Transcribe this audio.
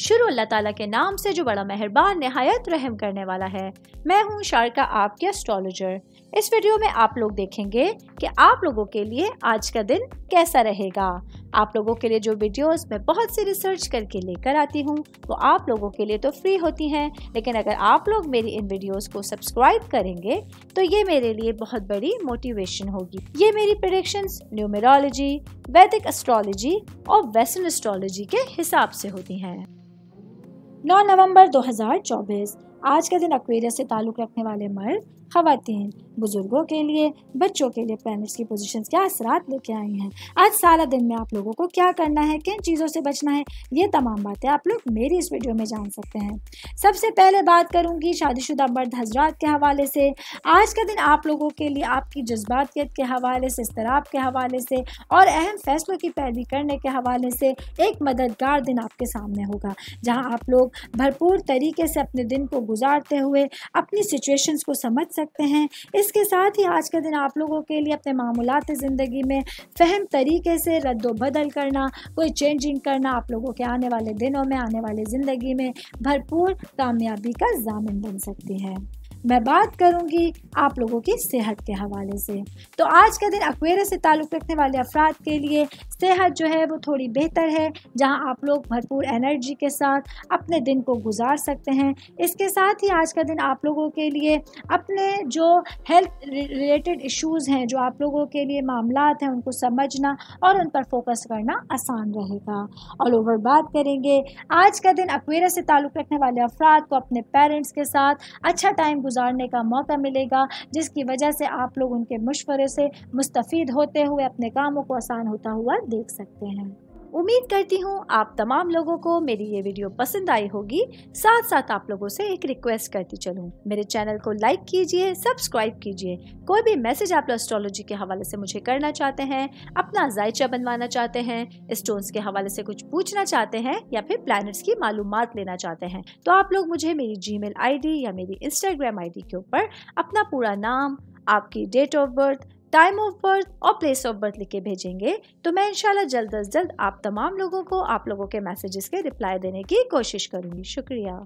शुरू अल्लाह ताला के नाम से जो बड़ा मेहरबान निहायत रहम करने वाला है। मैं हूँ शारका, आपके एस्ट्रोलॉजर। इस वीडियो में आप लोग देखेंगे कि आप लोगों के लिए आज का दिन कैसा रहेगा। आप लोगों के लिए जो वीडियोस मैं बहुत सी रिसर्च करके लेकर आती हूँ वो आप लोगों के लिए तो फ्री होती हैं, लेकिन अगर आप लोग मेरी इन वीडियोस को सब्सक्राइब करेंगे तो ये मेरे लिए बहुत बड़ी मोटिवेशन होगी। ये मेरी प्रेडिक्शंस न्यूमेरोलॉजी, वैदिक एस्ट्रोलॉजी और वेस्टर्न एस्ट्रोलॉजी के हिसाब से होती हैं। 9 नवंबर 2024 आज का दिन एक्वेरियस से ताल्लुक़ रखने वाले मर्द, ख़वातीन, बुजुर्गों के लिए, बच्चों के लिए प्लैनेट्स की पोजीशंस क्या असरात लेके आई हैं। आज सारा दिन में आप लोगों को क्या करना है, किन चीज़ों से बचना है, ये तमाम बातें आप लोग मेरी इस वीडियो में जान सकते हैं। सबसे पहले बात करूंगी शादीशुदा मर्द हजरात के हवाले से। आज का दिन आप लोगों के लिए आपकी जज्बातियत के हवाले से, इस्तराब के हवाले से और अहम फैसलों की पैरवी करने के हवाले से एक मददगार दिन आपके सामने होगा, जहाँ आप लोग भरपूर तरीके से अपने दिन को गुजारते हुए अपनी सिचुएशंस को समझ सकते हैं। इसके साथ ही आज का दिन आप लोगों के लिए अपने मामूलात ज़िंदगी में फ़हम तरीके से रद्दो-बदल करना, कोई चेंजिंग करना आप लोगों के आने वाले दिनों में, आने वाली ज़िंदगी में भरपूर कामयाबी का ज़ामिन बन सकती है। मैं बात करूंगी आप लोगों की सेहत के हवाले से। तो आज का दिन एक्वेरियस से ताल्लुक़ रखने वाले अफराद के लिए सेहत जो है वो थोड़ी बेहतर है, जहां आप लोग भरपूर एनर्जी के साथ अपने दिन को गुजार सकते हैं। इसके साथ ही आज का दिन आप लोगों के लिए अपने जो हेल्थ रिलेटेड इश्यूज़ हैं, जो आप लोगों के लिए मामलात हैं, उनको समझना और उन पर फोकस करना आसान रहेगा। ऑल ओवर बात करेंगे आज का दिन एक्वेरियस से ताल्लुक़ रखने वाले अफराद को अपने पेरेंट्स के साथ अच्छा टाइम गुजारने का मौका मिलेगा, जिसकी वजह से आप लोग उनके मशवरे से मुस्तफ़ीद होते हुए अपने कामों को आसान होता हुआ देख सकते हैं। उम्मीद करती हूँ आप तमाम लोगों को मेरी ये वीडियो पसंद आई होगी। साथ साथ आप लोगों से एक रिक्वेस्ट करती चलूँ, मेरे चैनल को लाइक कीजिए, सब्सक्राइब कीजिए। कोई भी मैसेज आप एस्ट्रोलॉजी के हवाले से मुझे करना चाहते हैं, अपना जायचा बनवाना चाहते हैं, स्टोन्स के हवाले से कुछ पूछना चाहते हैं या फिर प्लैनेट्स की मालूमात लेना चाहते हैं, तो आप लोग मुझे मेरी जीमेल आईडी या मेरी इंस्टाग्राम आईडी के ऊपर अपना पूरा नाम, आपकी date of birth, time of birth और प्लेस ऑफ बर्थ लिख के भेजेंगे तो मैं इंशाल्लाह जल्द अज जल्द आप तमाम लोगों को आप लोगों के मैसेजेस के रिप्लाई देने की कोशिश करूंगी। शुक्रिया।